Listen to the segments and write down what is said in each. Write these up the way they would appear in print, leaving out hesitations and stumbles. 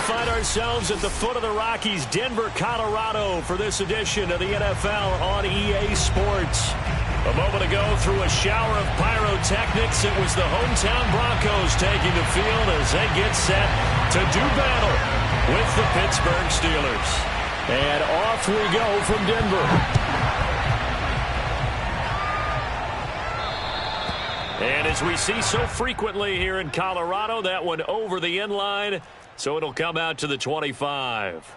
find ourselves at the foot of the Rockies, Denver, Colorado, for this edition of the NFL on EA Sports. A moment ago, through a shower of pyrotechnics, it was the hometown Broncos taking the field as they get set to do battle with the Pittsburgh Steelers. And off we go from Denver. And as we see so frequently here in Colorado, that one over the end line, so it'll come out to the 25.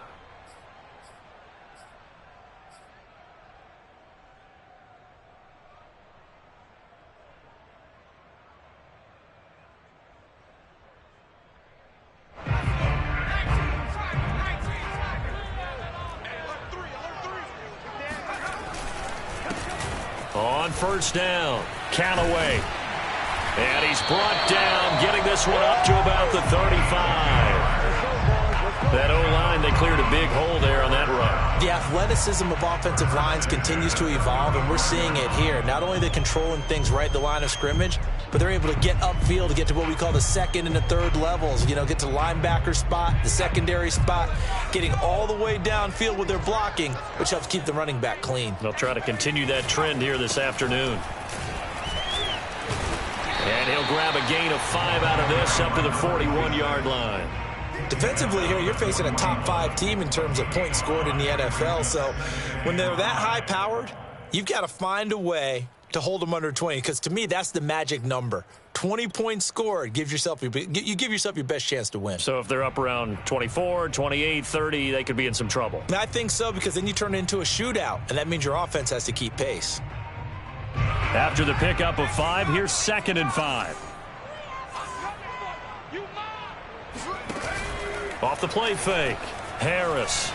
On first down, Callaway. And he's brought down, getting this one up to about the 35. That O-line, they cleared a big hole there on that run. The athleticism of offensive lines continues to evolve, and we're seeing it here. Not only are they controlling things right at the line of scrimmage, but they're able to get upfield to get to what we call the second and the third levels. You know, get to the linebacker spot, the secondary spot, getting all the way downfield with their blocking, which helps keep the running back clean. They'll try to continue that trend here this afternoon. And he'll grab a gain of 5 out of this up to the 41-yard line. Defensively here, you're facing a top-5 team in terms of points scored in the NFL. So when they're that high-powered, you've got to find a way to hold them under 20, because to me, that's the magic number. 20 points scored, you give yourself your best chance to win. So if they're up around 24, 28, 30, they could be in some trouble. I think so, because then you turn it into a shootout, and that means your offense has to keep pace. After the pickup of 5, here's 2nd and 5. Off the play fake, Harris.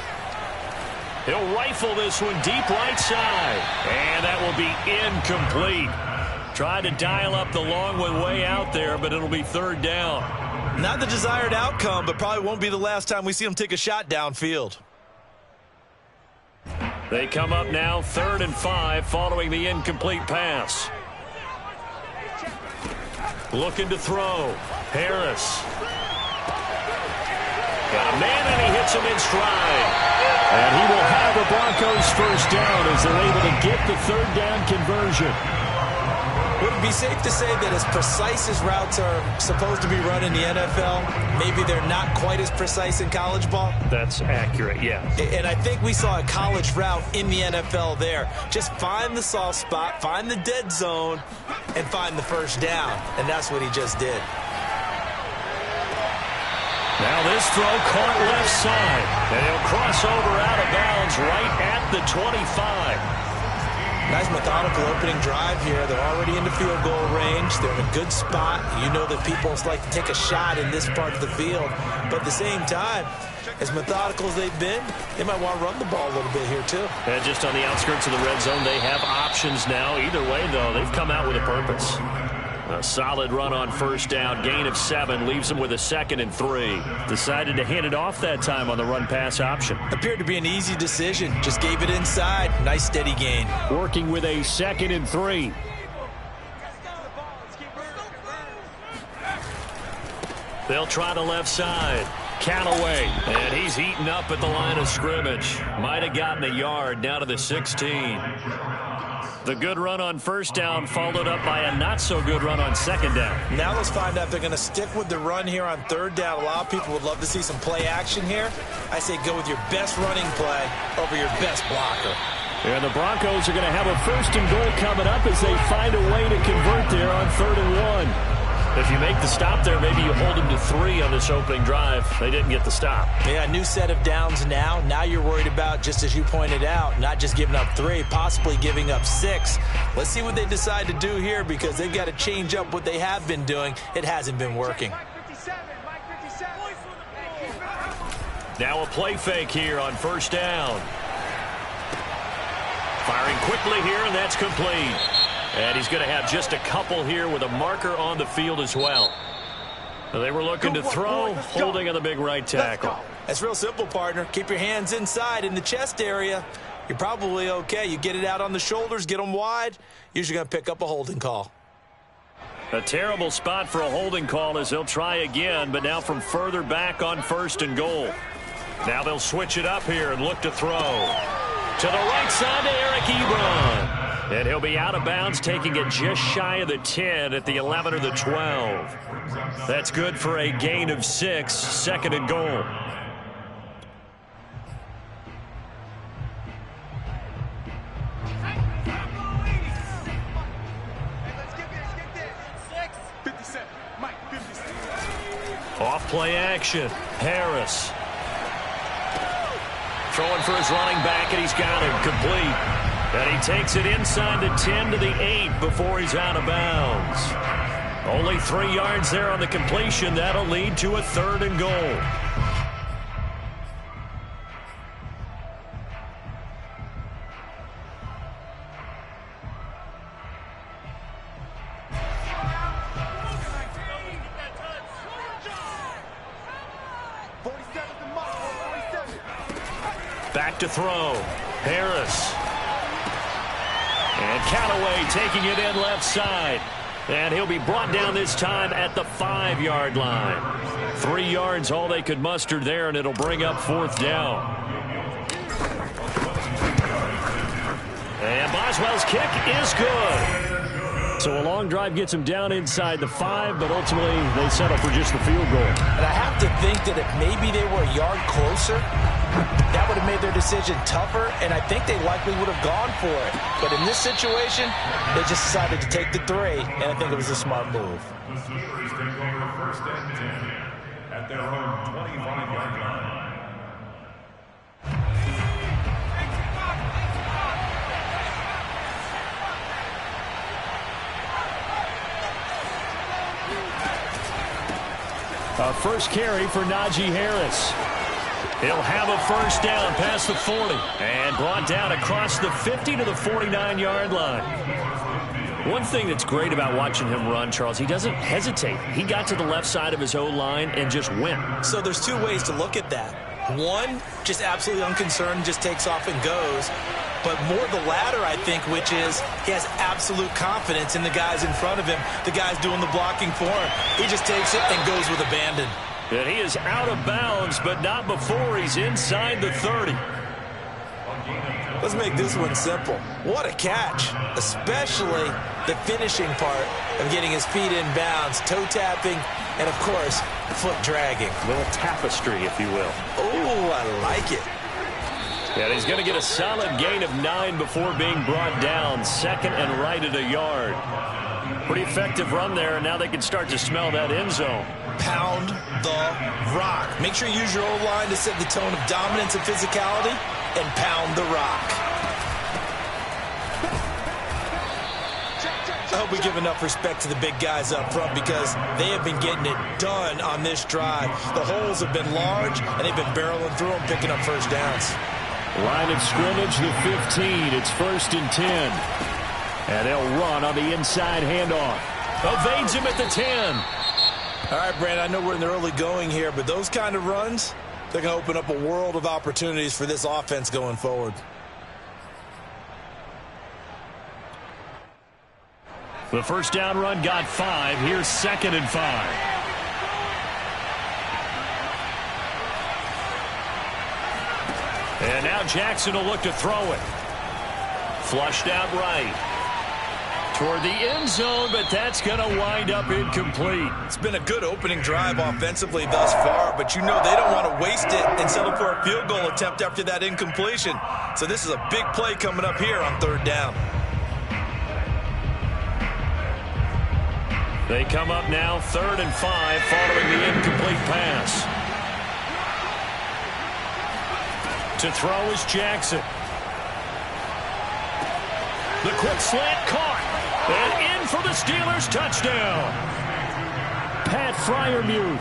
He'll rifle this one deep right side. And that will be incomplete. Tried to dial up the long one way out there, but it'll be 3rd down. Not the desired outcome, but probably won't be the last time we see him take a shot downfield. They come up now 3rd and 5 following the incomplete pass. Looking to throw. Harris. Got a man, and he hits him in stride. And he will have the Broncos first down as they're able to get the 3rd down conversion. Would it be safe to say that as precise as routes are supposed to be run in the NFL, maybe they're not quite as precise in college ball? That's accurate, yeah. And I think we saw a college route in the NFL there. Just find the soft spot, find the dead zone, and find the first down. And that's what he just did. Now this throw caught left side. And he'll cross over out of bounds right at the 25. Nice methodical opening drive here. They're already into field goal range. They're in a good spot. You know that people like to take a shot in this part of the field. But at the same time, as methodical as they've been, they might want to run the ball a little bit here too. And just on the outskirts of the red zone, they have options now. Either way, though, they've come out with a purpose. A solid run on first down. Gain of 7 leaves them with a 2nd and 3. Decided to hand it off that time on the run-pass option. Appeared to be an easy decision. Just gave it inside. Nice steady gain. Working with a 2nd and 3. They'll try the left side. Callaway. And he's eaten up at the line of scrimmage. Might have gotten a yard down to the 16. The good run on first down followed up by a not-so-good run on 2nd down. Now let's find out if they're going to stick with the run here on 3rd down. A lot of people would love to see some play action here. I say go with your best running play over your best blocker. And the Broncos are going to have a 1st and goal coming up as they find a way to convert there on 3rd and 1. If you make the stop there, maybe you hold them to 3 on this opening drive. They didn't get the stop. Yeah, new set of downs now. Now you're worried about, just as you pointed out, not just giving up 3, possibly giving up 6. Let's see what they decide to do here, because they've got to change up what they have been doing. It hasn't been working. Now a play fake here on first down. Firing quickly here, and that's complete. And he's going to have just a couple here with a marker on the field as well. They were looking to throw, holding on the big right tackle. That's real simple, partner. Keep your hands inside in the chest area. You're probably okay. You get it out on the shoulders, get them wide. Usually going to pick up a holding call. A terrible spot for a holding call as they'll try again, but now from further back on 1st and goal. Now they'll switch it up here and look to throw. To the right side to Eric Ebron. And he'll be out of bounds, taking it just shy of the 10 at the 11 or the 12. That's good for a gain of 6, 2nd and goal. Off play action. Harris. Throwing for his running back, and he's got him complete. And he takes it inside the 10 to the 8 before he's out of bounds. Only 3 yards there on the completion. That'll lead to a 3rd and goal. Back to throw. Harris. And Callaway taking it in left side. And he'll be brought down this time at the 5-yard line. 3 yards all they could muster there, and it'll bring up 4th down. And Boswell's kick is good. So a long drive gets him down inside the 5, but ultimately they settle for just the field goal. And I have to think that if maybe they were a yard closer, that would have made their decision tougher, and I think they likely would have gone for it. But in this situation, they just decided to take the 3, and I think it was a smart move. The Steelers take over 1st and 10 at their own 25-yard line. A first carry for Najee Harris. He'll have a 1st down past the 40 and brought down across the 50 to the 49-yard line. One thing that's great about watching him run, Charles, he doesn't hesitate. He got to the left side of his O-line and just went. So there's 2 ways to look at that. One, just absolutely unconcerned, just takes off and goes. But more the latter, I think, which is he has absolute confidence in the guys in front of him, the guys doing the blocking for him. He just takes it and goes with abandon. And he is out of bounds, but not before he's inside the 30. Let's make this one simple. What a catch, especially the finishing part of getting his feet in bounds, toe tapping, and, of course, foot dragging. A little tapestry, if you will. Oh, I like it. And he's going to get a solid gain of 9 before being brought down, 2nd and right at a yard. Pretty effective run there, and now they can start to smell that end zone. Pound the rock. Make sure you use your O-line to set the tone of dominance and physicality, and pound the rock. I hope we give enough respect to the big guys up front because they have been getting it done on this drive. The holes have been large, and they've been barreling through them, picking up 1st downs. Line of scrimmage, the 15. It's 1st and 10. And they'll run on the inside handoff. Evades him at the 10. All right, Brandon, I know we're in the early going here, but those kind of runs, they're going to open up a world of opportunities for this offense going forward. The 1st down run got 5. Here's 2nd and 5. And now Jackson will look to throw it. Flushed out right. Toward the end zone, but that's going to wind up incomplete. It's been a good opening drive offensively thus far, but you know they don't want to waste it and settle for a field goal attempt after that incompletion. So this is a big play coming up here on 3rd down. They come up now 3rd and 5 following the incomplete pass. To throw is Jackson. The quick slant caught. And in for the Steelers touchdown. Pat Freiermuth.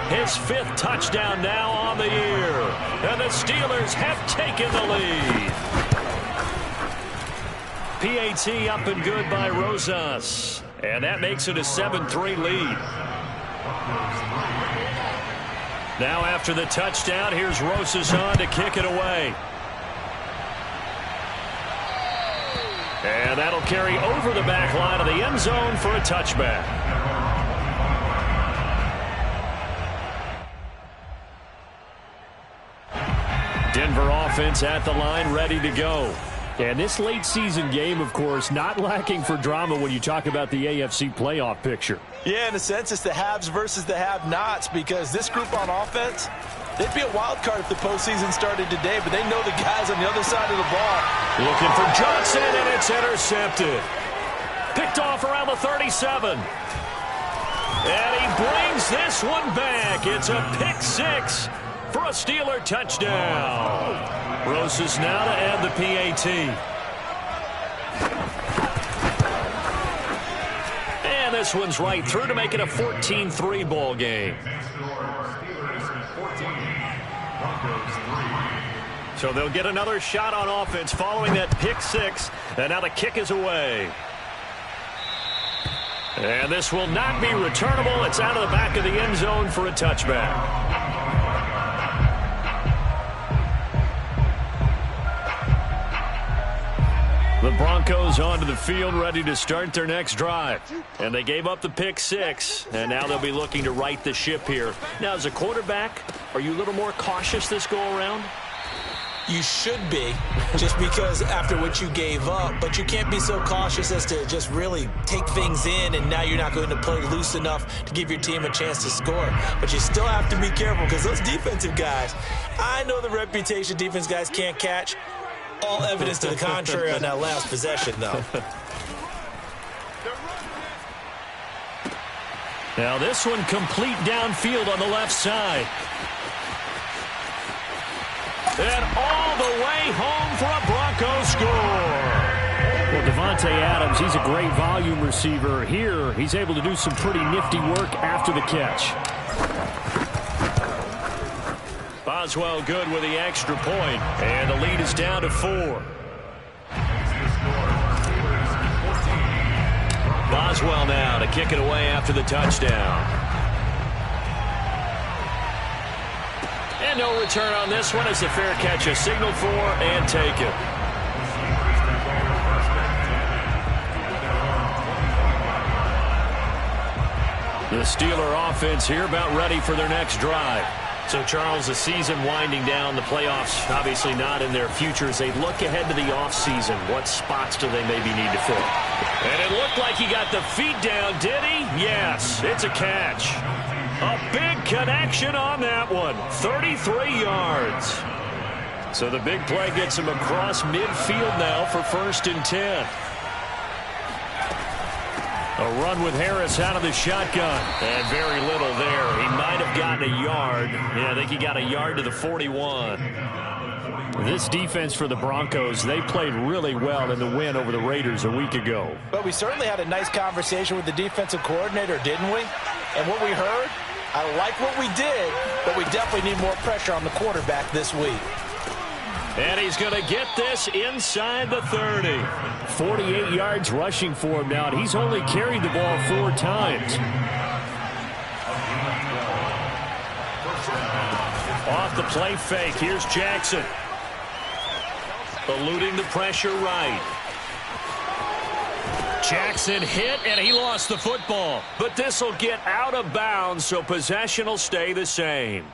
His 5th touchdown now on the year. And the Steelers have taken the lead. PAT up and good by Rosas. And that makes it a 7-3 lead. Now after the touchdown, here's Rosas on to kick it away. And that'll carry over the back line of the end zone for a touchback. Denver offense at the line, ready to go. And this late season game, of course, not lacking for drama when you talk about the AFC playoff picture. Yeah, in a sense, it's the haves versus the have-nots, because this group on offense, they'd be a wild card if the postseason started today, but they know the guys on the other side of the ball. Looking for Johnson, and it's intercepted. Picked off around the 37. And he brings this one back. It's a pick six for a Steeler touchdown. Rosas now to add the PAT. And this one's right through to make it a 14-3 ball game. So they'll get another shot on offense following that pick six. And now the kick is away. And this will not be returnable. It's out of the back of the end zone for a touchback. The Broncos onto the field, ready to start their next drive. And they gave up the pick six, and now they'll be looking to right the ship here. Now, as a quarterback, are you a little more cautious this go-around? You should be, just because after what you gave up, but you can't be so cautious as to just really take things in, and now you're not going to play loose enough to give your team a chance to score. But you still have to be careful, because those defensive guys, I know the reputation defense guys can't catch. All evidence to the contrary on that last possession, though. Now this one complete downfield on the left side. And all the way home for a Bronco score. Well, Devontae Adams, he's a great volume receiver. Here, he's able to do some pretty nifty work after the catch. Boswell good with the extra point, and the lead is down to 4. Boswell now to kick it away after the touchdown. And no return on this one as the fair catch is signaled for and taken. The Steeler offense here about ready for their next drive. So, Charles, the season winding down, the playoffs obviously not in their future. As they look ahead to the offseason, what spots do they maybe need to fill? And it looked like he got the feet down, did he? Yes, it's a catch. A big connection on that one, 33 yards. So the big play gets him across midfield now for 1st and 10. A run with Harris out of the shotgun. And very little there. He might have gotten a yard. Yeah, I think he got a yard to the 41. This defense for the Broncos, they played really well in the win over the Raiders a week ago. But we certainly had a nice conversation with the defensive coordinator, didn't we? And what we heard, I like what we did, but we definitely need more pressure on the quarterback this week. And he's going to get this inside the 30. 48 yards rushing for him now, and he's only carried the ball 4 times. Off the play fake, here's Jackson. Eluding the pressure right. Jackson hit, and he lost the football. But this will get out of bounds, so possession will stay the same.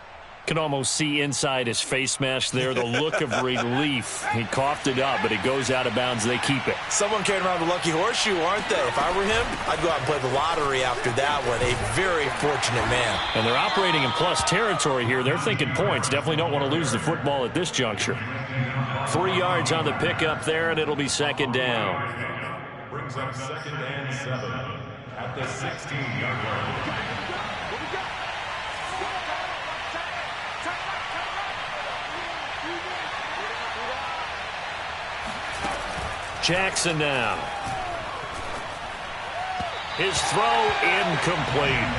Can almost see inside his face mask there the look of relief. He coughed it up, but it goes out of bounds. They keep it. Someone carrying around the lucky horseshoe, aren't they? If I were him, I'd go out and play the lottery after that one. A very fortunate man. And they're operating in plus territory here. They're thinking points. Definitely don't want to lose the football at this juncture. 3 yards on the pickup there, and it'll be 2nd down. Brings up 2nd and 7 at the 16-yard line. Jackson now. His throw incomplete.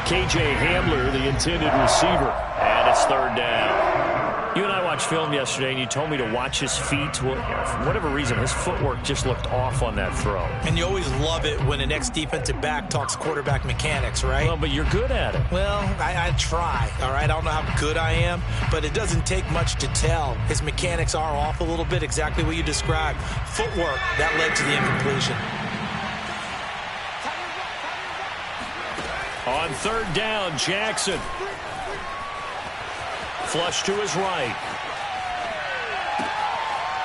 KJ Hamler, the intended receiver, and it's 3rd down. You and I watched film yesterday, and you told me to watch his feet. Well, for whatever reason, his footwork just looked off on that throw. And you always love it when an ex-defensive back talks quarterback mechanics, right? Well, but you're good at it. Well, I try, all right? I don't know how good I am, but it doesn't take much to tell. His mechanics are off a little bit, exactly what you described. Footwork, that led to the incompletion. On third down, Jackson. Flush to his right.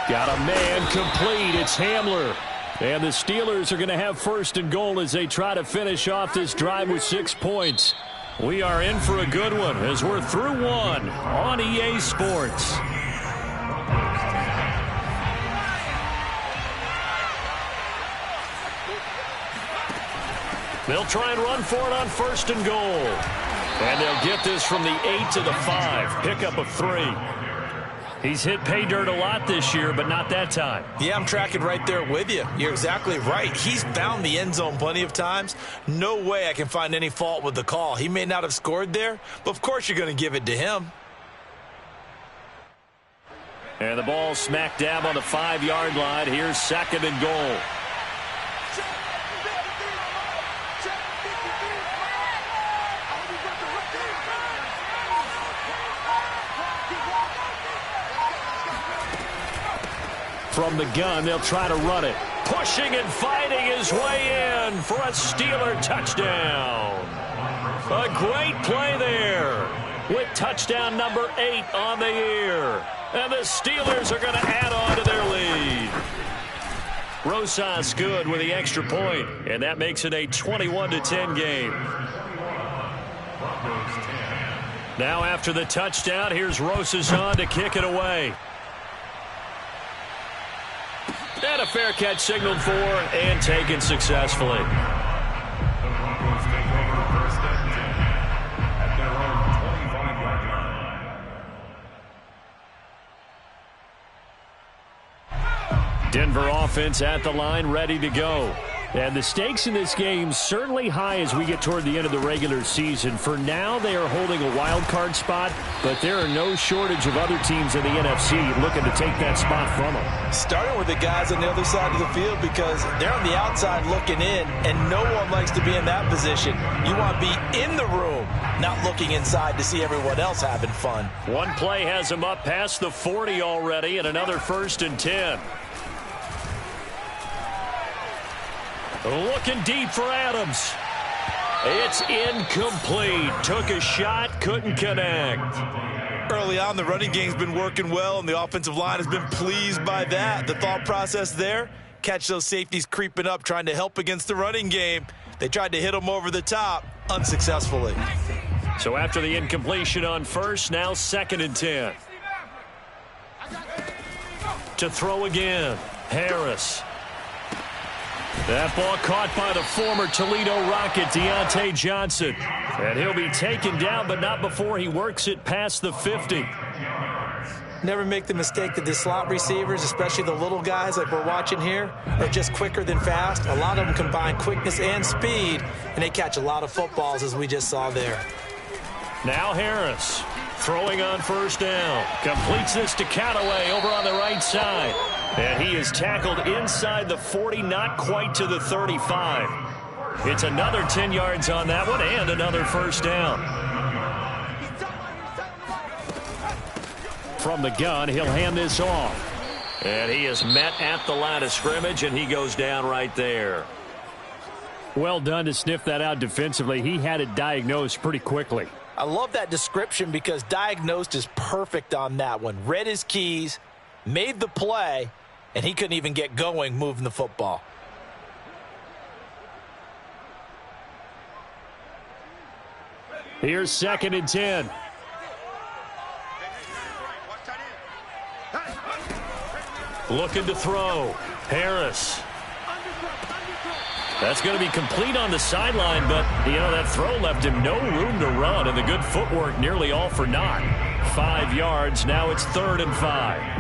Got a man complete. It's Hamler. And the Steelers are going to have first and goal as they try to finish off this drive with 6 points. We are in for a good one as we're through one on EA Sports. They'll try and run for it on first and goal. And they'll get this from the 8 to the 5. Pickup of 3. He's hit pay dirt a lot this year, but not that time. Yeah, I'm tracking right there with you. You're exactly right. He's found the end zone plenty of times. No way I can find any fault with the call. He may not have scored there, but of course you're going to give it to him. And the ball smack dab on the 5-yard line. Here's second and goal. From the gun, they'll try to run it. Pushing and fighting his way in for a Steeler touchdown. A great play there with touchdown number 8 on the year. And the Steelers are going to add on to their lead. Rosas good with the extra point, and that makes it a 21-10 game. Now after the touchdown, here's Rosas on to kick it away. And a fair catch signaled for and taken successfully. The Broncos take over first and 10 at their own 25-yard line. Denver offense at the line, ready to go. And the stakes in this game certainly high as we get toward the end of the regular season. For now, they are holding a wild card spot, but there are no shortage of other teams in the NFC looking to take that spot from them. Starting with the guys on the other side of the field because they're on the outside looking in, and no one likes to be in that position. You want to be in the room, not looking inside to see everyone else having fun. One play has them up past the 40 already, and another first and 10. Looking deep for Adams. It's incomplete. Took a shot, couldn't connect. Early on, the running game's been working well, and the offensive line has been pleased by that. The thought process there, catch those safeties creeping up, trying to help against the running game. They tried to hit them over the top, unsuccessfully. So after the incompletion on first, now second and 10. To throw again, Harris. That ball caught by the former Toledo Rocket, Deontay Johnson. And he'll be taken down, but not before he works it past the 50. Never make the mistake that the slot receivers, especially the little guys like we're watching here, are just quicker than fast. A lot of them combine quickness and speed, and they catch a lot of footballs, as we just saw there. Now Harris throwing on first down. Completes this to Callaway over on the right side. And he is tackled inside the 40, not quite to the 35. It's another 10 yards on that one and another first down. From the gun, he'll hand this off. And he is met at the line of scrimmage, and he goes down right there. Well done to sniff that out defensively. He had it diagnosed pretty quickly. I love that description because diagnosed is perfect on that one. Read his keys, made the play, and he couldn't even get going moving the football. Here's second and 10. Looking to throw. Harris. That's going to be complete on the sideline, but, you know, that throw left him no room to run, and the good footwork nearly all for naught. 5 yards. Now it's 3rd and 5.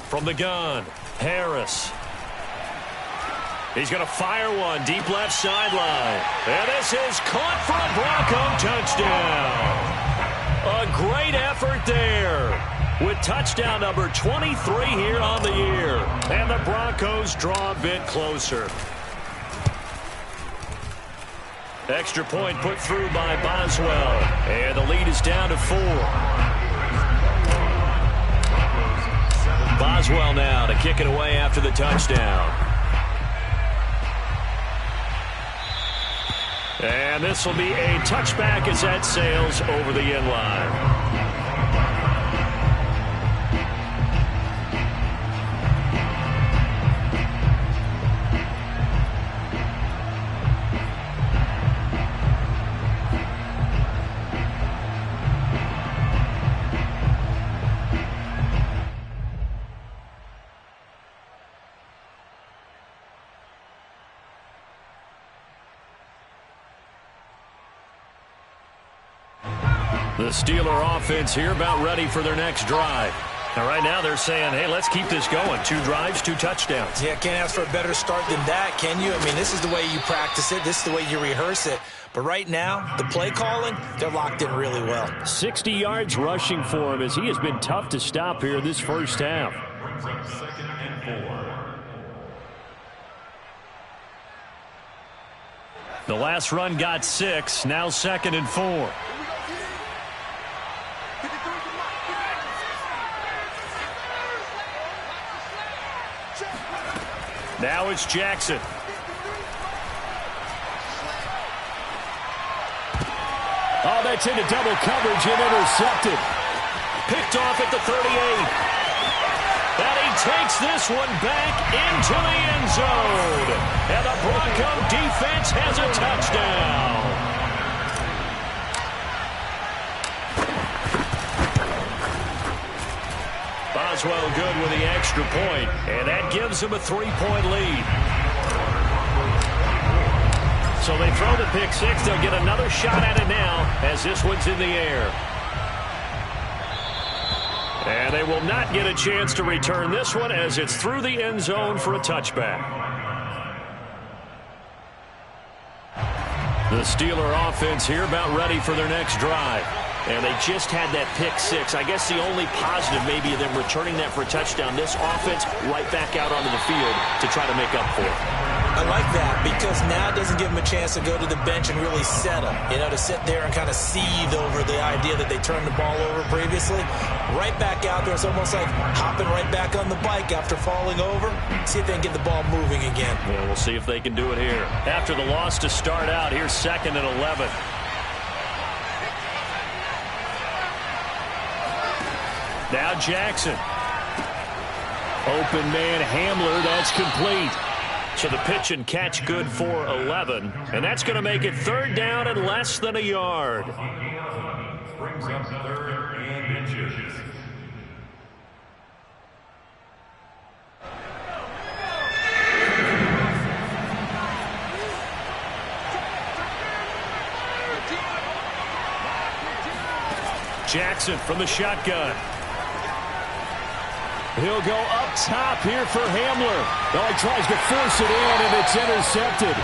From the gun, Harris. He's going to fire one deep left sideline. And this is caught for a Bronco touchdown. A great effort there with touchdown number 23 here on the year. And the Broncos draw a bit closer. Extra point put through by Boswell. And the lead is down to 4. Boswell now to kick it away after the touchdown. And this will be a touchback as that sails over the end line. The Steeler offense here about ready for their next drive. Now, right now they're saying, hey, let's keep this going. 2 drives, 2 touchdowns. Yeah, can't ask for a better start than that, can you? I mean, this is the way you practice it. This is the way you rehearse it. But right now, the play calling, they're locked in really well. 60 yards rushing for him as he has been tough to stop here this first half. Brings up 2nd and 4. The last run got 6. Now 2nd and 4. Now it's Jackson. Oh, that's into double coverage and intercepted. Picked off at the 38. And he takes this one back into the end zone. And the Bronco defense has a touchdown. Boswell good with the extra point, and that gives him a 3-point lead. So they throw the pick 6. They'll get another shot at it now as this one's in the air. And they will not get a chance to return this one as it's through the end zone for a touchback. The Steeler offense here about ready for their next drive. And they just had that pick 6. I guess the only positive maybe of them returning that for a touchdown. This offense right back out onto the field to try to make up for it. I like that because now it doesn't give them a chance to go to the bench and really settle. You know, to sit there and kind of seethe over the idea that they turned the ball over previously. Right back out there. It's almost like hopping right back on the bike after falling over. See if they can get the ball moving again. Well, we'll see if they can do it here. After the loss to start out, here's 2nd and 11. Now Jackson. Open man Hamler, that's complete. So the pitch and catch good for 11. And that's going to make it 3rd down and less than a yard. Brings up 3rd and inches. Jackson from the shotgun. He'll go up top here for Hamler. Oh, he tries to force it in, and it's intercepted.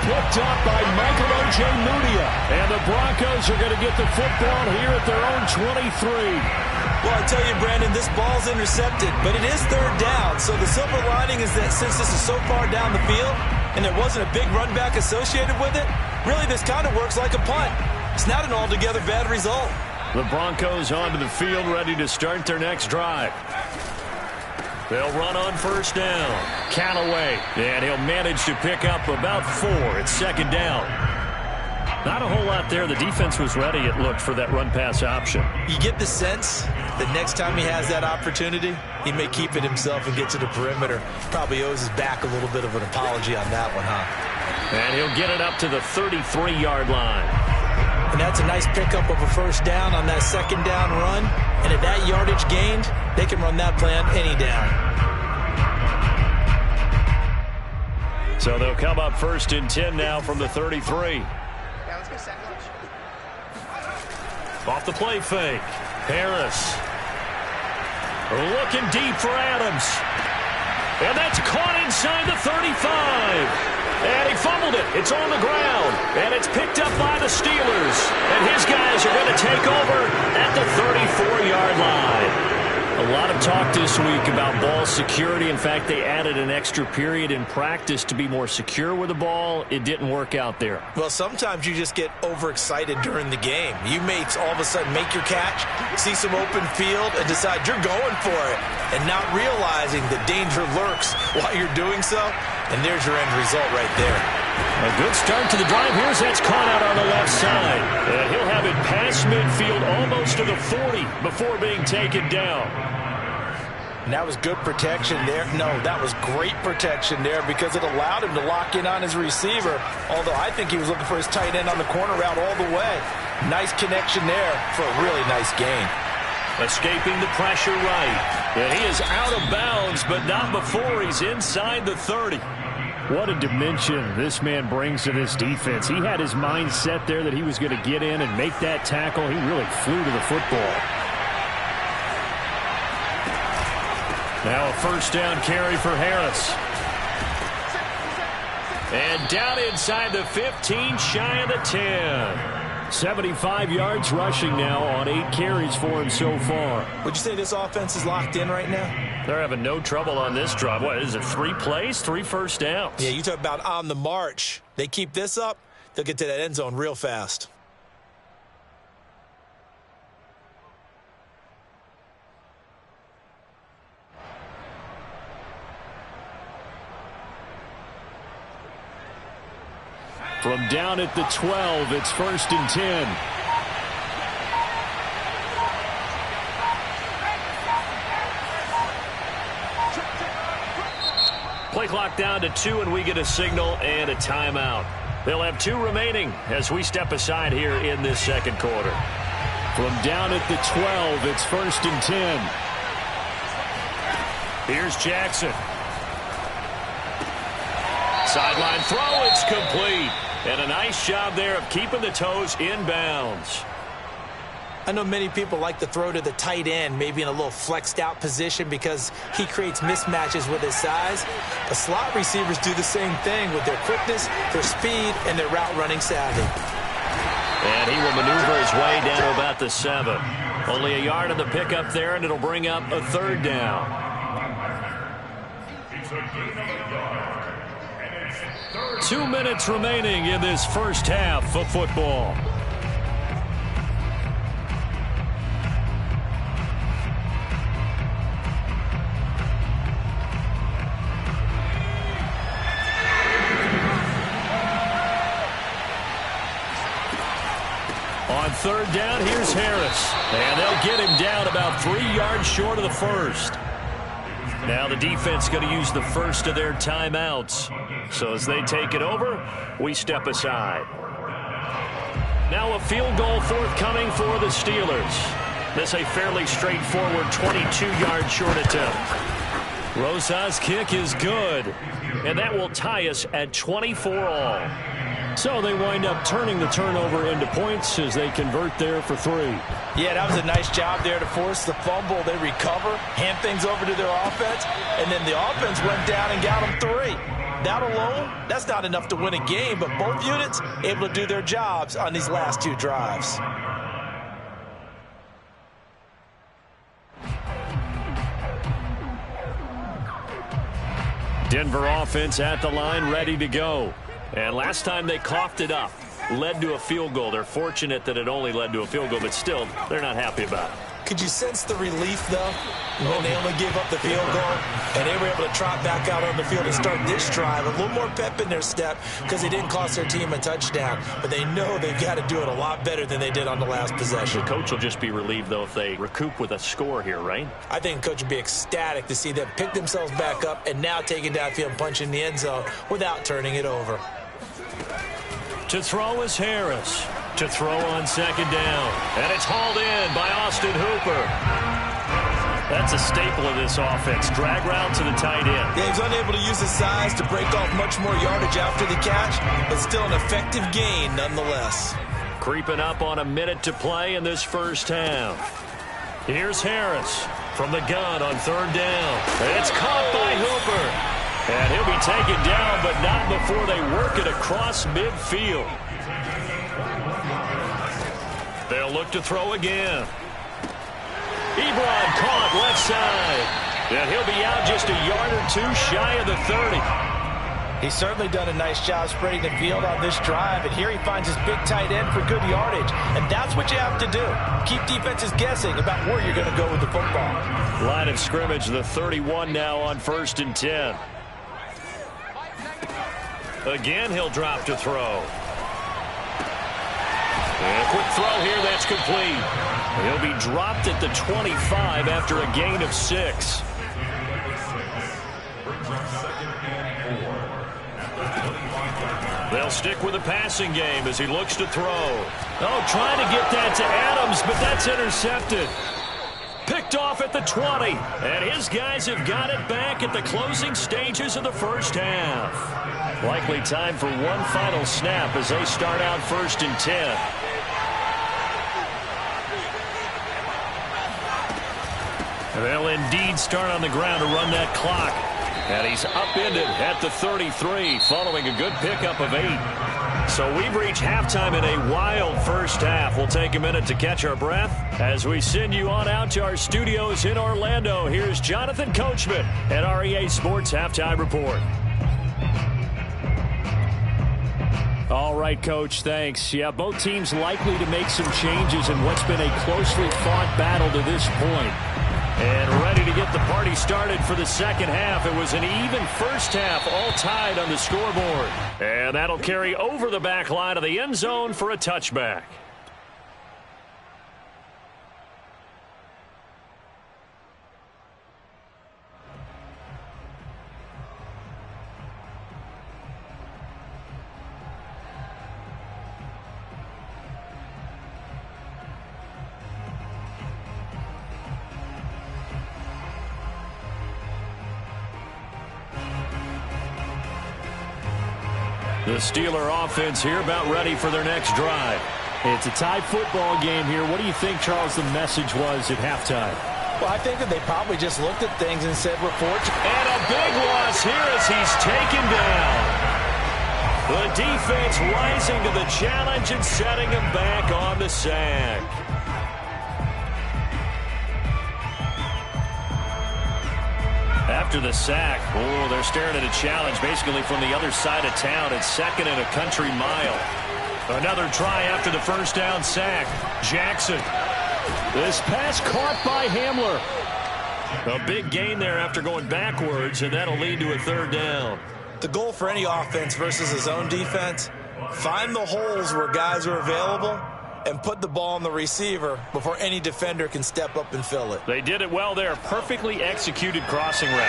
Picked up by Michael Ojemudia. And the Broncos are going to get the football here at their own 23. Well, I tell you, Brandon, this ball's intercepted, but it is 3rd down. So the silver lining is that since this is so far down the field and there wasn't a big run back associated with it, really this kind of works like a punt. It's not an altogether bad result. The Broncos onto the field ready to start their next drive. They'll run on 1st down. Callaway, and he'll manage to pick up about 4. It's 2nd down. Not a whole lot there. The defense was ready, it looked, for that run-pass option. You get the sense that next time he has that opportunity, he may keep it himself and get to the perimeter. Probably owes his back a little bit of an apology on that one, huh? And he'll get it up to the 33-yard line. And that's a nice pickup of a 1st down on that 2nd down run. And at that yardage gained, they can run that plan any down. So they'll come up 1st and 10 now from the 33. Yeah, let's go second. Off the play fake. Harris. Looking deep for Adams. And that's caught inside the 35. And he fumbled it. It's on the ground. And it's picked up by the Steelers. And his guys are going to take over at the 34-yard line. A lot of talk this week about ball security. In fact, they added an extra period in practice to be more secure with the ball. It didn't work out there. Well, sometimes you just get overexcited during the game. You may all of a sudden make your catch, see some open field, and decide you're going for it, and not realizing the danger lurks while you're doing so. And there's your end result right there. A good start to the drive. Here's that's caught out on the left side. And he'll have it past midfield almost to the 40 before being taken down. And that was good protection there. No, that was great protection there because it allowed him to lock in on his receiver. Although I think he was looking for his tight end on the corner route all the way. Nice connection there for a really nice gain. Escaping the pressure right. And he is out of bounds, but not before he's inside the 30. What a dimension this man brings to this defense. He had his mind set there that he was going to get in and make that tackle. He really flew to the football. Now a first down carry for Harris. And down inside the 15, shy of the 10. 75 yards rushing now on 8 carries for him so far. Would you say this offense is locked in right now? They're having no trouble on this drive. What is it, 3 plays, 3 first downs? Yeah, you talk about on the march. They keep this up, they'll get to that end zone real fast. From down at the 12, it's 1st and 10. Play clock down to 2, and we get a signal and a timeout. They'll have 2 remaining as we step aside here in this second quarter. From down at the 12, it's 1st and 10. Here's Jackson. Sideline throw, it's complete. And a nice job there of keeping the toes inbounds. I know many people like to throw to the tight end, maybe in a little flexed out position because he creates mismatches with his size. But slot receivers do the same thing with their quickness, their speed, and their route running savvy. And he will maneuver his way down to about the 7. Only a yard on the pickup there, and it'll bring up a 3rd down. 2 minutes remaining in this first half of football. On 3rd down, here's Harris. And they'll get him down about 3 yards short of the first. Now the defense going to use the first of their timeouts. So as they take it over, we step aside. Now a field goal forthcoming for the Steelers. This a fairly straightforward 22-yard short attempt. Rosa's kick is good. And that will tie us at 24 all. So they wind up turning the turnover into points as they convert there for 3. Yeah, that was a nice job there to force the fumble. They recover, hand things over to their offense, and then the offense went down and got them 3. That alone, that's not enough to win a game, but both units able to do their jobs on these last 2 drives. Denver offense at the line, ready to go. And last time they coughed it up, led to a field goal. They're fortunate that it only led to a field goal, but still, they're not happy about it. Could you sense the relief, though, when they only gave up the field goal and they were able to trot back out on the field and start this drive? A little more pep in their step because they didn't cost their team a touchdown. But they know they've got to do it a lot better than they did on the last possession. The coach will just be relieved, though, if they recoup with a score here, right? I think the coach would be ecstatic to see them pick themselves back up and now take it downfield and punch in the end zone without turning it over. To throw is Harris. To throw on 2nd down. And it's hauled in by Austin Hooper. That's a staple of this offense. Drag route to the tight end. Yeah, he's unable to use his size to break off much more yardage after the catch, but still an effective gain nonetheless. Creeping up on a minute to play in this first half. Here's Harris. from the gun on third down. It's caught by Hooper. And he'll be taken down, but not before they work it across midfield. They'll look to throw again. Ebron caught left side. And he'll be out just a yard or two shy of the 30. He's certainly done a nice job spreading the field on this drive, and here he finds his big tight end for good yardage. And that's what you have to do. Keep defenses guessing about where you're going to go with the football. Line of scrimmage, the 31 now on 1st and 10. Again, he'll drop to throw. And a quick throw here, that's complete. He'll be dropped at the 25 after a gain of 6. They'll stick with the passing game as he looks to throw. Oh, trying to get that to Adams, but that's intercepted. Picked off at the 20. And his guys have got it back at the closing stages of the first half. Likely time for one final snap as they start out 1st and 10. They'll indeed start on the ground to run that clock. And he's upended at the 33 following a good pickup of 8. So we've reached halftime in a wild first half. We'll take a minute to catch our breath as we send you on out to our studios in Orlando. Here's Jonathan Coachman at our EA Sports Halftime Report. All right, Coach, thanks. Yeah, both teams likely to make some changes in what's been a closely fought battle to this point. And ready to get the party started for the second half. It was an even first half, all tied on the scoreboard. And that'll carry over the back line of the end zone for a touchback. The Steeler offense here about ready for their next drive. It's a tied football game here. What do you think, Charles, the message was at halftime? Well, I think that they probably just looked at things and said, report. And a big loss here as he's taken down. The defense rising to the challenge and setting him back on the sack. After the sack, oh, they're staring at a challenge basically from the other side of town. It's 2nd and a country mile. Another try after the first down sack. Jackson. This pass caught by Hamler. A big gain there after going backwards, and that'll lead to a 3rd down. The goal for any offense versus his own defense, find the holes where guys are available and put the ball on the receiver before any defender can step up and fill it. They did it well there. Perfectly executed crossing route.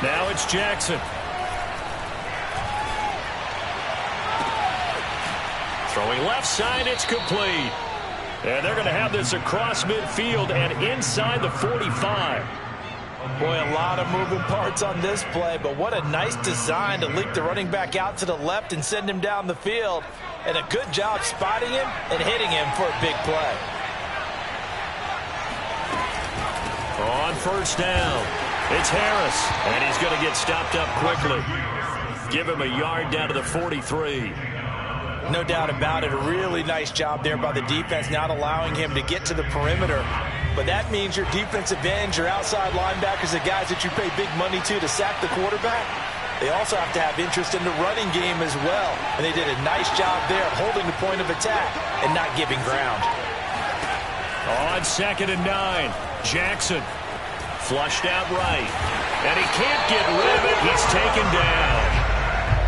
Now it's Jackson. Throwing left side, it's complete. And they're going to have this across midfield and inside the 45. Boy, a lot of moving parts on this play, but what a nice design to leak the running back out to the left and send him down the field. And a good job spotting him and hitting him for a big play. On 1st down, it's Harris, and he's going to get stopped up quickly. Give him a yard down to the 43. No doubt about it. A really nice job there by the defense, not allowing him to get to the perimeter. But that means your defensive ends, your outside linebackers, the guys that you pay big money to sack the quarterback, they also have to have interest in the running game as well. And they did a nice job there of holding the point of attack and not giving ground. On 2nd and 9, Jackson flushed out right. And he can't get rid of it. He's taken down.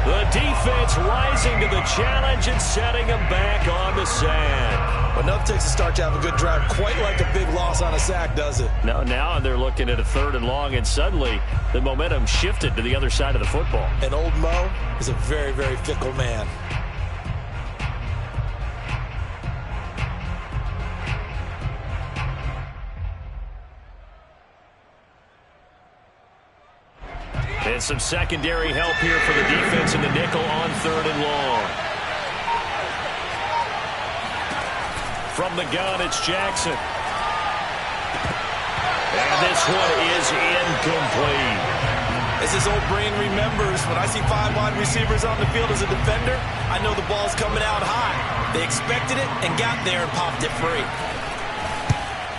The defense rising to the challenge and setting him back on the sack. Enough takes a start to have a good drive. Quite like a big loss on a sack, does it? Now they're looking at a 3rd and long, and suddenly the momentum shifted to the other side of the football. And old Mo is a very, very fickle man. And some secondary help here for the defense in the nickel on 3rd and long. From the gun, it's Jackson. And this one is incomplete. As his old brain remembers, when I see 5 wide receivers on the field as a defender, I know the ball's coming out high. They expected it and got there and popped it free.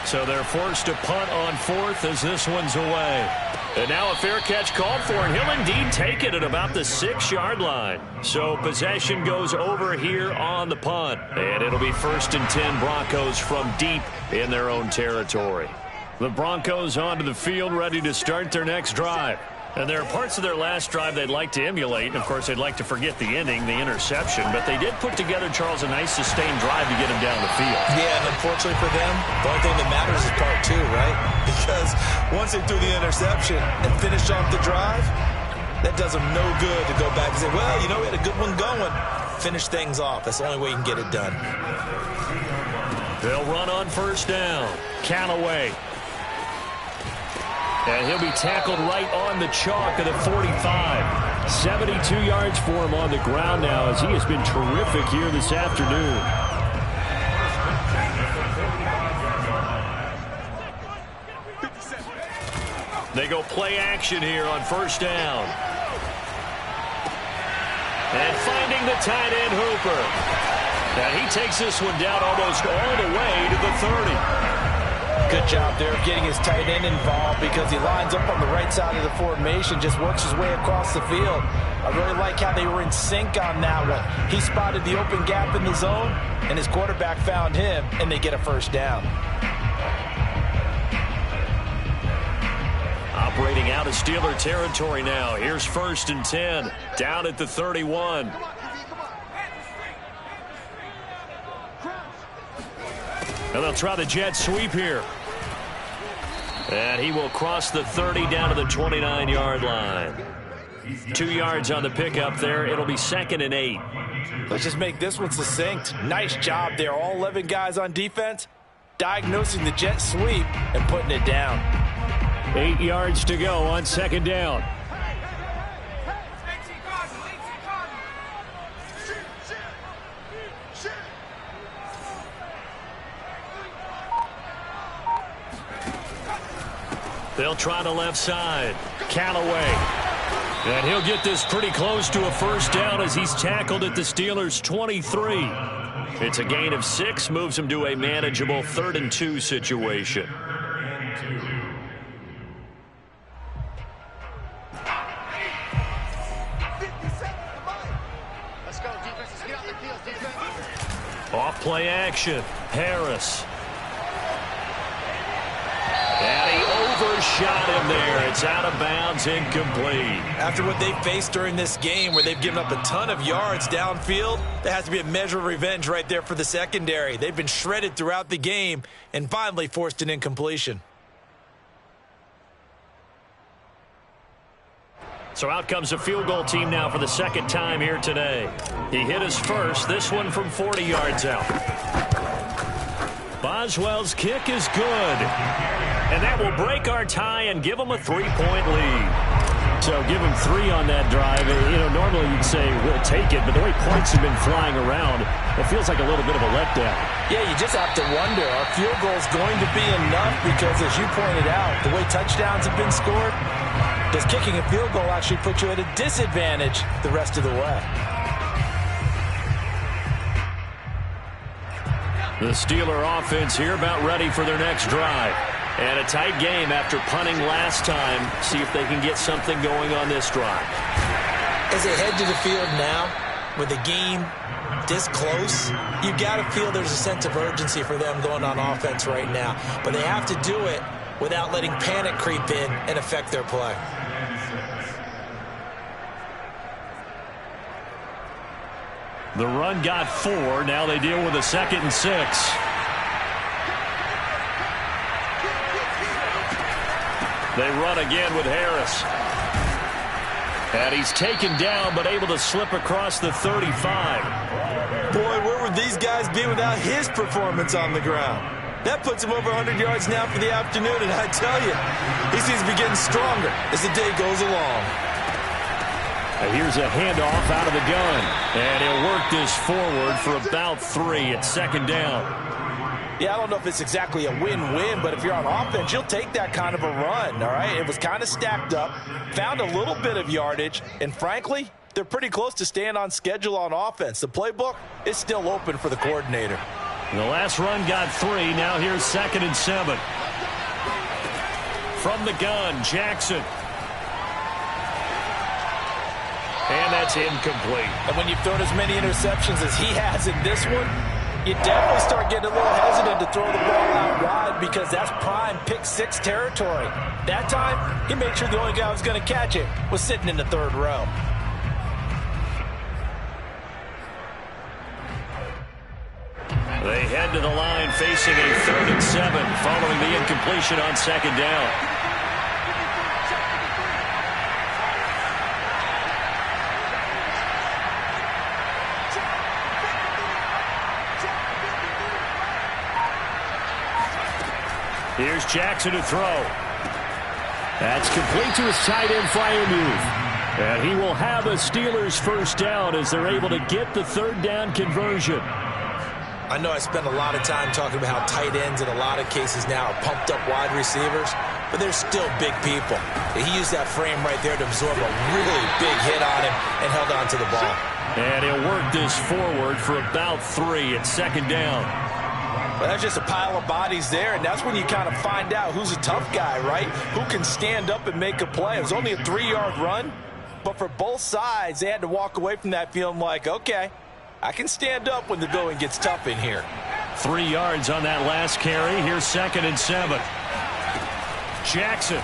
So they're forced to punt on 4th as this one's away. And now a fair catch called for, and he'll indeed take it at about the 6-yard line. So possession goes over here on the punt. And it'll be 1st and 10 Broncos from deep in their own territory. The Broncos onto the field ready to start their next drive. And there are parts of their last drive they'd like to emulate. And, of course, they'd like to forget the ending, the interception. But they did put together, Charles, a nice sustained drive to get him down the field. Yeah, and unfortunately for them, the only thing that matters is part 2, right? Because once they threw the interception and finished off the drive, that does them no good to go back and say, well, you know, we had a good one going. Finish things off. That's the only way you can get it done. They'll run on 1st down. Callaway. And he'll be tackled right on the chalk of the 45. 72 yards for him on the ground now as he has been terrific here this afternoon. They go play action here on 1st down. And finding the tight end Hooper. And he takes this one down almost all the way to the 30. Good job there of getting his tight end involved because he lines up on the right side of the formation, just works his way across the field. I really like how they were in sync on that one. He spotted the open gap in the zone, and his quarterback found him, and they get a 1st down. Operating out of Steeler territory now. Here's 1st and 10, down at the 31. And they'll try the jet sweep here. And he will cross the 30 down to the 29-yard line. 2 yards on the pickup there. It'll be 2nd and 8. Let's just make this one succinct. Nice job there. All 11 guys on defense diagnosing the jet sweep and putting it down. 8 yards to go on 2nd down. They'll try the left side. Callaway. And he'll get this pretty close to a 1st down as he's tackled at the Steelers' 23. It's a gain of 6, moves him to a manageable 3rd and 2 situation. Off play action. Harris. And he overshot him there. It's out of bounds, incomplete. After what they faced during this game where they've given up a ton of yards downfield, there has to be a measure of revenge right there for the secondary. They've been shredded throughout the game and finally forced an incompletion. So out comes a field goal team now for the 2nd time here today. He hit his first, this one from 40 yards out. Boswell's kick is good. And that will break our tie and give them a 3-point lead. So give them 3 on that drive. You know, normally you'd say we'll take it, but the way points have been flying around, it feels like a little bit of a letdown. Yeah, you just have to wonder, are field goals going to be enough? Because as you pointed out, the way touchdowns have been scored, does kicking a field goal actually put you at a disadvantage the rest of the way? The Steeler offense here about ready for their next drive. And a tight game after punting last time. See if they can get something going on this drive. As they head to the field now, with the game this close, you got to feel there's a sense of urgency for them going on offense right now. But they have to do it without letting panic creep in and affect their play. The run got 4. Now they deal with a 2nd and 6. They run again with Harris. And he's taken down but able to slip across the 35. Boy, where would these guys be without his performance on the ground? That puts him over 100 yards now for the afternoon, and I tell you, he seems to be getting stronger as the day goes along. And here's a handoff out of the gun. And he'll work this forward for about 3 at 2nd down. Yeah, I don't know if it's exactly a win-win, but if you're on offense, you'll take that kind of a run, all right? It was kind of stacked up, found a little bit of yardage, and frankly, they're pretty close to staying on schedule on offense. The playbook is still open for the coordinator. The last run got 3. Now here's 2nd and 7. From the gun, Jackson. And that's incomplete. And when you've thrown as many interceptions as he has in this one, you definitely start getting a little hesitant to throw the ball out wide because that's prime pick 6 territory. That time, he made sure the only guy who was going to catch it was sitting in the 3rd row. They head to the line facing a 3rd and 7 following the incompletion on 2nd down. Here's Jackson to throw. That's complete to his tight end Freiermuth. And he will have a Steelers first down as they're able to get the 3rd down conversion. I know I spend a lot of time talking about how tight ends in a lot of cases now are pumped up wide receivers, but they're still big people. He used that frame right there to absorb a really big hit on him and held on to the ball. And he'll work this forward for about 3 at 2nd down. Well, that's just a pile of bodies there, and that's when you kind of find out who's a tough guy, right? Who can stand up and make a play. It was only a 3-yard run, but for both sides, they had to walk away from that feeling like, okay, I can stand up when the going gets tough in here. 3 yards on that last carry. Here's 2nd and 7. Jackson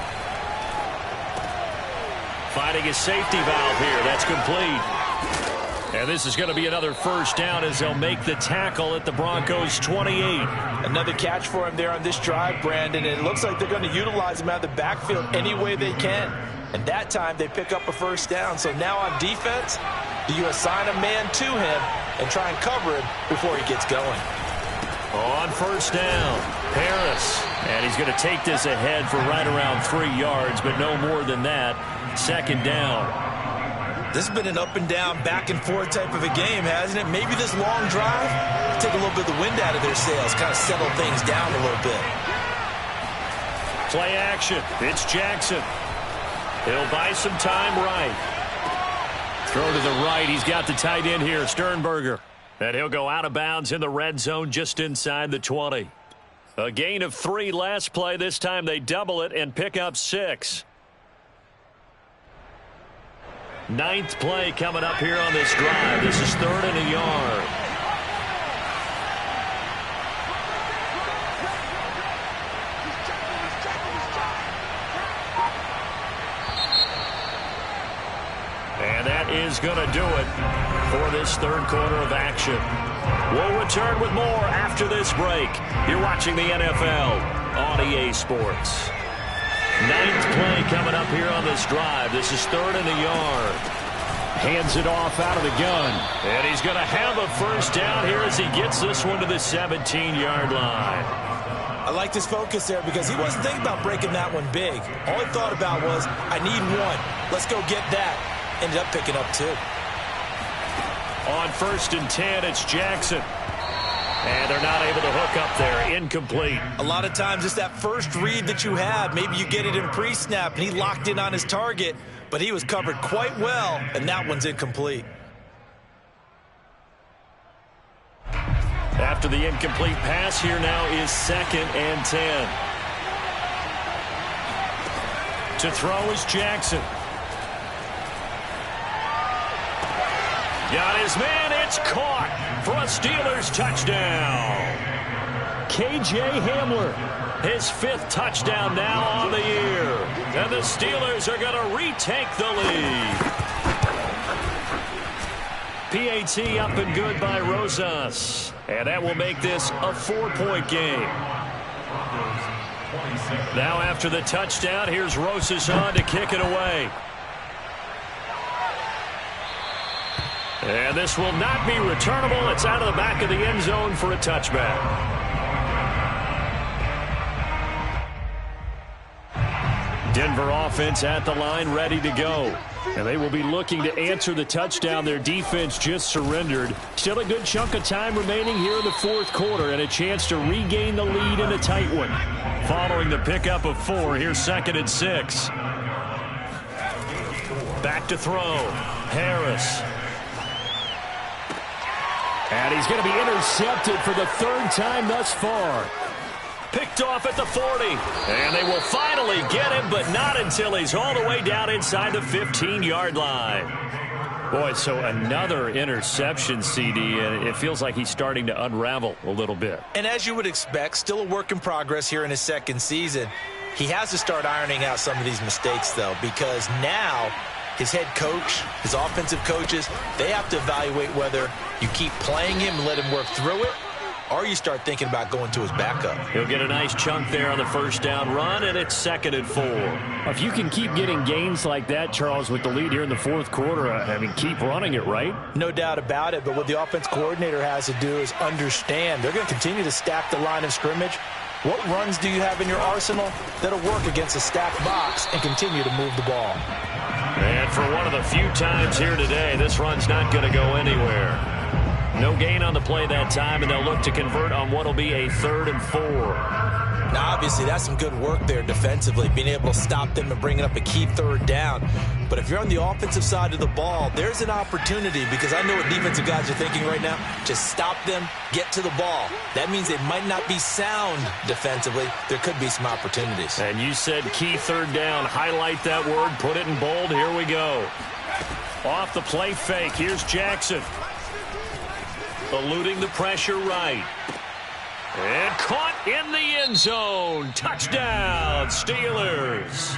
finding a safety valve here. That's complete. And this is going to be another first down as they'll make the tackle at the Broncos 28. Another catch for him there on this drive, Brandon. And it looks like they're going to utilize him out of the backfield any way they can. And that time they pick up a first down. So now on defense, do you assign a man to him and try and cover him before he gets going? On first down, Harris. And he's going to take this ahead for right around 3 yards, but no more than that. 2nd down. This has been an up-and-down, back-and-forth type of a game, hasn't it? Maybe this long drive, take a little bit of the wind out of their sails, kind of settle things down a little bit. Play action. It's Jackson. He'll buy some time right. Throw to the right. He's got the tight end here, Sternberger. And he'll go out of bounds in the red zone just inside the 20. A gain of 3 last play. This time they double it and pick up 6. 9th play coming up here on this drive. This is 3rd and a yard. And that is going to do it for this 3rd quarter of action. We'll return with more after this break. You're watching the NFL on EA Sports. 9th play coming up here on this drive. This is 3rd and a yard. Hands it off out of the gun. And he's going to have a first down here as he gets this one to the 17-yard line. I like his focus there because he wasn't thinking about breaking that one big. All he thought about was, I need 1. Let's go get that. Ended up picking up 2. On 1st and 10, it's Jackson. And they're not able to hook up there. Incomplete. A lot of times it's that first read that you have. Maybe you get it in pre-snap, and he locked in on his target, but he was covered quite well, and that one's incomplete. After the incomplete pass, here now is 2nd and 10. To throw is Jackson. Got his man. It's caught for a Steelers touchdown. K.J. Hamler, his 5th touchdown now on the year. And the Steelers are going to retake the lead. PAT up and good by Rosas. And that will make this a 4-point game. Now after the touchdown, here's Rosas on to kick it away. And this will not be returnable. It's out of the back of the end zone for a touchback. Denver offense at the line, ready to go. And they will be looking to answer the touchdown their defense just surrendered. Still a good chunk of time remaining here in the fourth quarter and a chance to regain the lead in a tight one. Following the pickup of 4, here's 2nd and 6. Back to throw. Harris. And he's going to be intercepted for the 3rd time thus far. Picked off at the 40. And they will finally get him, but not until he's all the way down inside the 15-yard line. Boy, so another interception, CD, and it feels like he's starting to unravel a little bit. And as you would expect, still a work in progress here in his 2nd season. He has to start ironing out some of these mistakes, though, because now his head coach, his offensive coaches, they have to evaluate whether you keep playing him and let him work through it, or you start thinking about going to his backup. He'll get a nice chunk there on the 1st down run, and it's 2nd and 4. If you can keep getting gains like that, Charles, with the lead here in the 4th quarter, I mean, keep running it, right? No doubt about it, but what the offense coordinator has to do is understand they're going to continue to stack the line of scrimmage. What runs do you have in your arsenal that'll work against a stacked box and continue to move the ball? And for one of the few times here today, this run's not going to go anywhere. No gain on the play that time, and they'll look to convert on what will be a 3rd and 4. Now, obviously, that's some good work there defensively, being able to stop them and bringing up a key 3rd down. But if you're on the offensive side of the ball, there's an opportunity, because I know what defensive guys are thinking right now. Just stop them, get to the ball. That means they might not be sound defensively. There could be some opportunities. And you said key 3rd down. Highlight that word, put it in bold. Here we go. Off the play fake. Here's Jackson. Eluding the pressure right. And caught in the end zone. Touchdown, Steelers.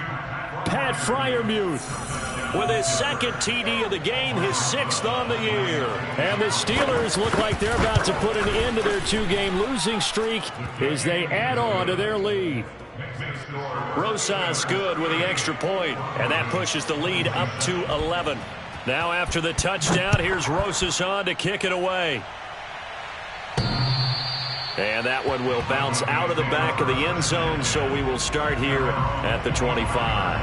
Pat Freiermuth with his 2nd TD of the game, his 6th on the year. And the Steelers look like they're about to put an end to their 2-game losing streak as they add on to their lead. Rosas good with the extra point, and that pushes the lead up to 11. Now after the touchdown, here's Rosas on to kick it away. And that one will bounce out of the back of the end zone, so we will start here at the 25.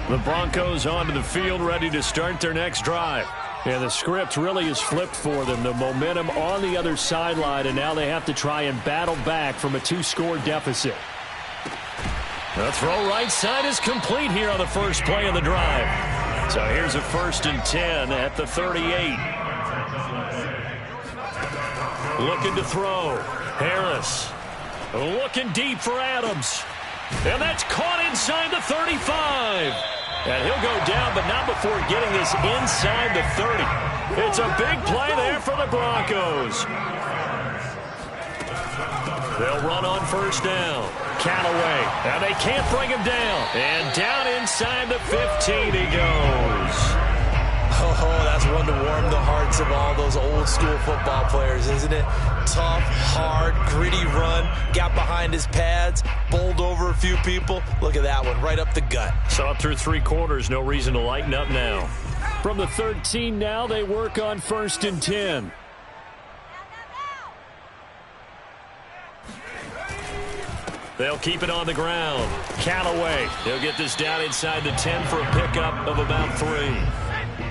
The Broncos onto the field, ready to start their next drive. And the script really is flipped for them. The momentum on the other sideline, and now they have to try and battle back from a 2-score deficit. The throw right side is complete here on the first play of the drive. So here's a 1st and 10 at the 38. Looking to throw. Harris. Looking deep for Adams. And that's caught inside the 35. And he'll go down, but not before getting this inside the 30. It's a big play there for the Broncos. They'll run on 1st down. Callaway. And they can't bring him down. And down inside the 15 he goes. Oh, that's one to warm the hearts of all those old school football players, isn't it? Tough, hard, gritty run. Got behind his pads, bowled over a few people. Look at that one, right up the gut. Saw it through 3 quarters. No reason to lighten up now. From the 13 now, they work on 1st and 10. They'll keep it on the ground. Callaway. He'll get this down inside the 10 for a pickup of about 3.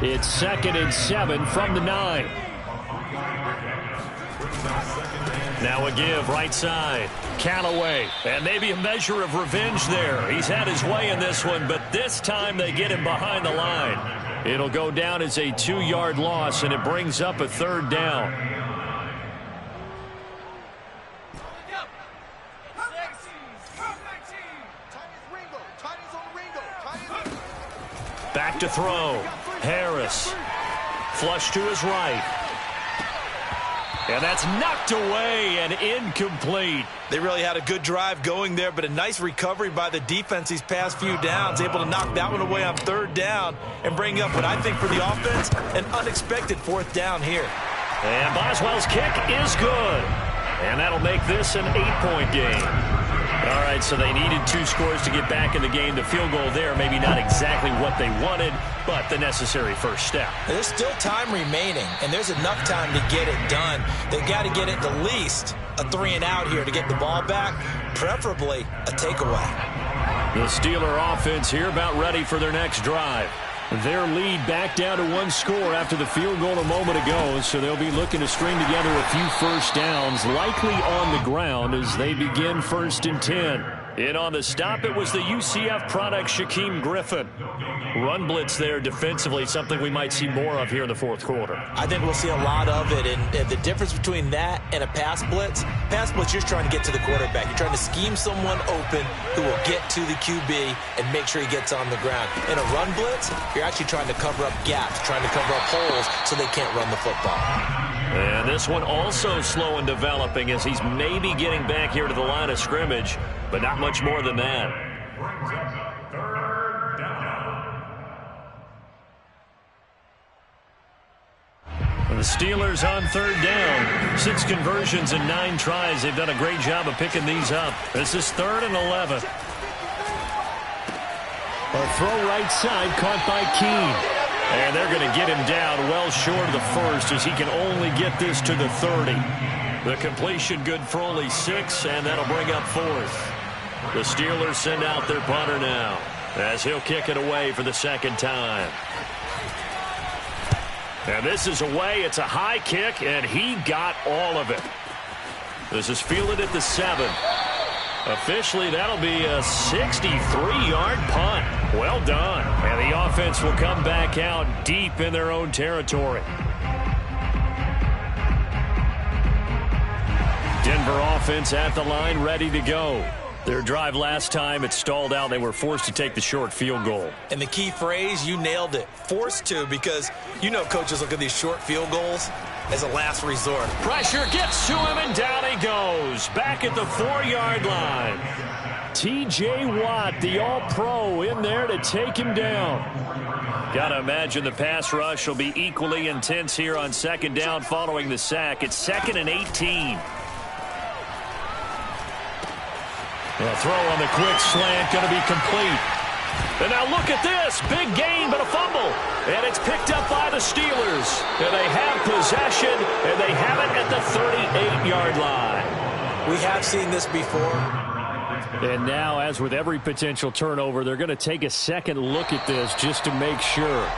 It's 2nd and 7 from the 9. Now a give right side. Callaway. And maybe a measure of revenge there. He's had his way in this one, but this time they get him behind the line. It'll go down as a 2-yard loss, and it brings up a 3rd down. Back to throw. Harris. Flush to his right. And that's knocked away and incomplete. They really had a good drive going there, but a nice recovery by the defense these past few downs. Able to knock that one away on 3rd down and bring up what I think for the offense, an unexpected 4th down here. And Boswell's kick is good. And that'll make this an 8-point game. All right, so they needed 2 scores to get back in the game. The field goal there, maybe not exactly what they wanted, but the necessary first step. There's still time remaining, and there's enough time to get it done. They've got to get it at least a 3-and-out here to get the ball back, preferably a takeaway. The Steeler offense here about ready for their next drive. Their lead back down to 1 score after the field goal a moment ago, so they'll be looking to string together a few first downs, likely on the ground as they begin 1st and 10. In on the stop, it was the UCF product, Shaquem Griffin. Run blitz there defensively, something we might see more of here in the 4th quarter. I think we'll see a lot of it, and the difference between that and a pass blitz, you're trying to get to the quarterback. You're trying to scheme someone open who will get to the QB and make sure he gets on the ground. In a run blitz, you're actually trying to cover up gaps, trying to cover up holes so they can't run the football. And this one also slow in developing as he's maybe getting back here to the line of scrimmage, but not much more than that. The Steelers on 3rd down. 6 conversions and 9 tries. They've done a great job of picking these up. This is 3rd and 11. A throw right side caught by Keene. And they're going to get him down well short of the first as he can only get this to the 30. The completion good for only 6, and that'll bring up 4th. The Steelers send out their punter now as he'll kick it away for the 2nd time. And this is away. It's a high kick, and he got all of it. This is fielded at the 7. Officially, that'll be a 63-yard punt. Well done. And the offense will come back out deep in their own territory. Denver offense at the line, ready to go. Their drive last time, it stalled out. They were forced to take the short field goal. And the key phrase, you nailed it, forced to, because you know coaches look at these short field goals as a last resort. Pressure gets to him, and down he goes. Back at the 4-yard line. T.J. Watt, the All-Pro, in there to take him down. Got to imagine the pass rush will be equally intense here on 2nd down following the sack. It's 2nd and 18. The throw on the quick slant going to be complete. And now look at this. Big gain, but a fumble. And it's picked up by the Steelers. And they have possession, and they have it at the 38-yard line. We have seen this before. And now, as with every potential turnover, they're going to take a second look at this just to make sure.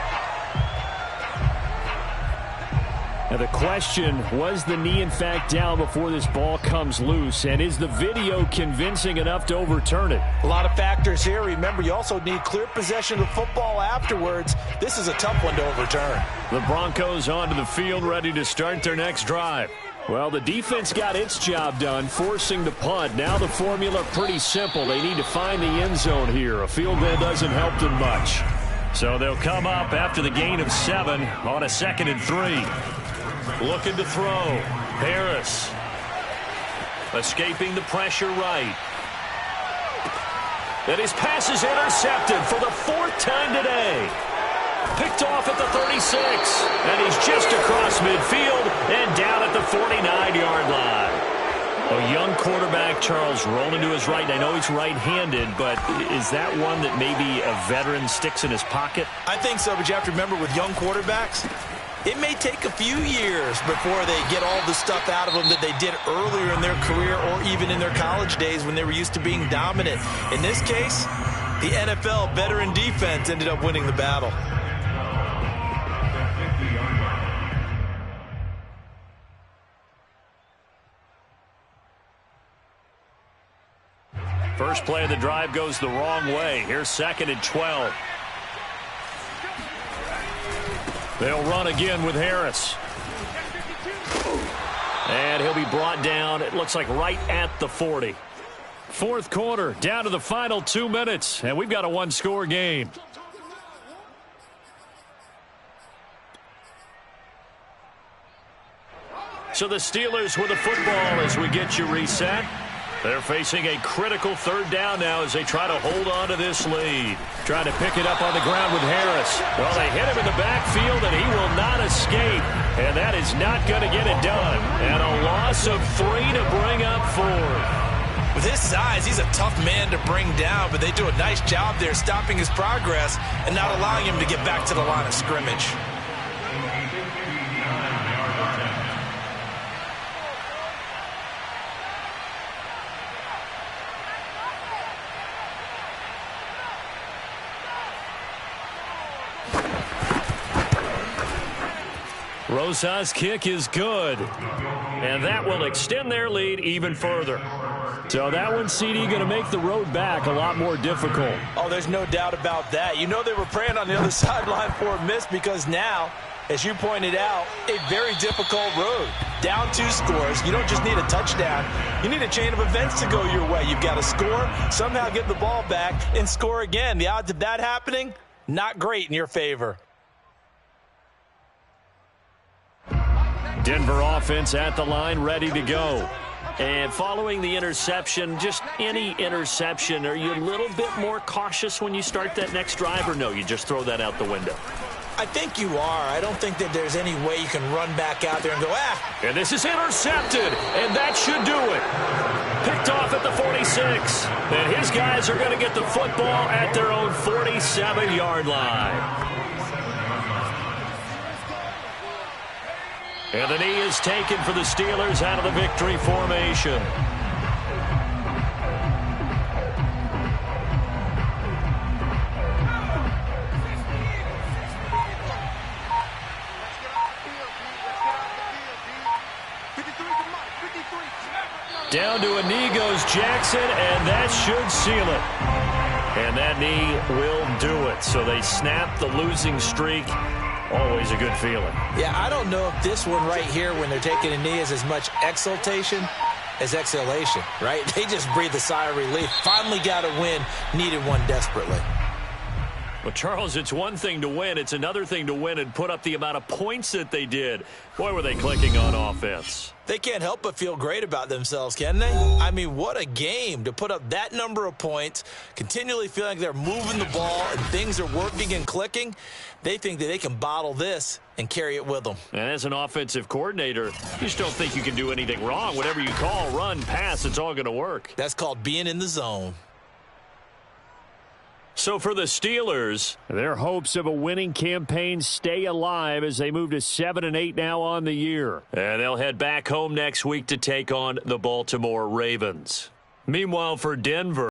Now the question, was the knee in fact down before this ball comes loose? And is the video convincing enough to overturn it? A lot of factors here. Remember, you also need clear possession of the football afterwards. This is a tough one to overturn. The Broncos onto the field, ready to start their next drive. Well, the defense got its job done, forcing the punt. Now the formula pretty simple. They need to find the end zone here. A field goal doesn't help them much. So they'll come up after the gain of 7 on a 2nd and 3. Looking to throw. Harris. Escaping the pressure right. And his pass is intercepted for the 4th time today. Picked off at the 36. And he's just across midfield and down at the 49-yard line. A young quarterback, Charles, rolling to his right. I know he's right-handed, but is that one that maybe a veteran sticks in his pocket? I think so, but you have to remember with young quarterbacks, it may take a few years before they get all the stuff out of them that they did earlier in their career or even in their college days when they were used to being dominant. In this case, the NFL veteran defense ended up winning the battle. First play of the drive goes the wrong way. Here's 2nd and 12. They'll run again with Harris. And he'll be brought down, it looks like right at the 40. 4th quarter, down to the final 2 minutes, and we've got a 1-score game. So the Steelers with the football as we get you reset. They're facing a critical 3rd down now as they try to hold on to this lead. Trying to pick it up on the ground with Harris. Well, they hit him in the backfield, and he will not escape. And that is not going to get it done. And a loss of 3 to bring up 4. With his size, he's a tough man to bring down, but they do a nice job there stopping his progress and not allowing him to get back to the line of scrimmage. Rosas' kick is good, and that will extend their lead even further. So that one, CD, going to make the road back a lot more difficult. Oh, there's no doubt about that. You know they were praying on the other sideline for a miss because now, as you pointed out, a very difficult road. Down 2 scores. You don't just need a touchdown. You need a chain of events to go your way. You've got to score, somehow get the ball back, and score again. The odds of that happening, not great in your favor. Denver offense at the line, ready to go. And following the interception, just any interception, are you a little bit more cautious when you start that next drive, or no, you just throw that out the window? I think you are. I don't think that there's any way you can run back out there and go, And this is intercepted, and that should do it. Picked off at the 46. And his guys are going to get the football at their own 47-yard line. And the knee is taken for the Steelers out of the victory formation. Down to a knee goes Jackson, and that should seal it. And that knee will do it. So they snap the losing streak. Always a good feeling. Yeah, I don't know if this one right here, when they're taking a knee, is as much exultation as exhalation, right? They just breathe a sigh of relief. Finally got a win, needed one desperately. Well, Charles, it's one thing to win. It's another thing to win and put up the amount of points that they did. Boy, were they clicking on offense. They can't help but feel great about themselves, can they? I mean, what a game to put up that number of points, continually feeling like they're moving the ball and things are working and clicking. They think that they can bottle this and carry it with them. And as an offensive coordinator, you just don't think you can do anything wrong. Whatever you call, run, pass, it's all going to work. That's called being in the zone. So for the Steelers, their hopes of a winning campaign stay alive as they move to 7-8 now on the year. And they'll head back home next week to take on the Baltimore Ravens. Meanwhile, for Denver,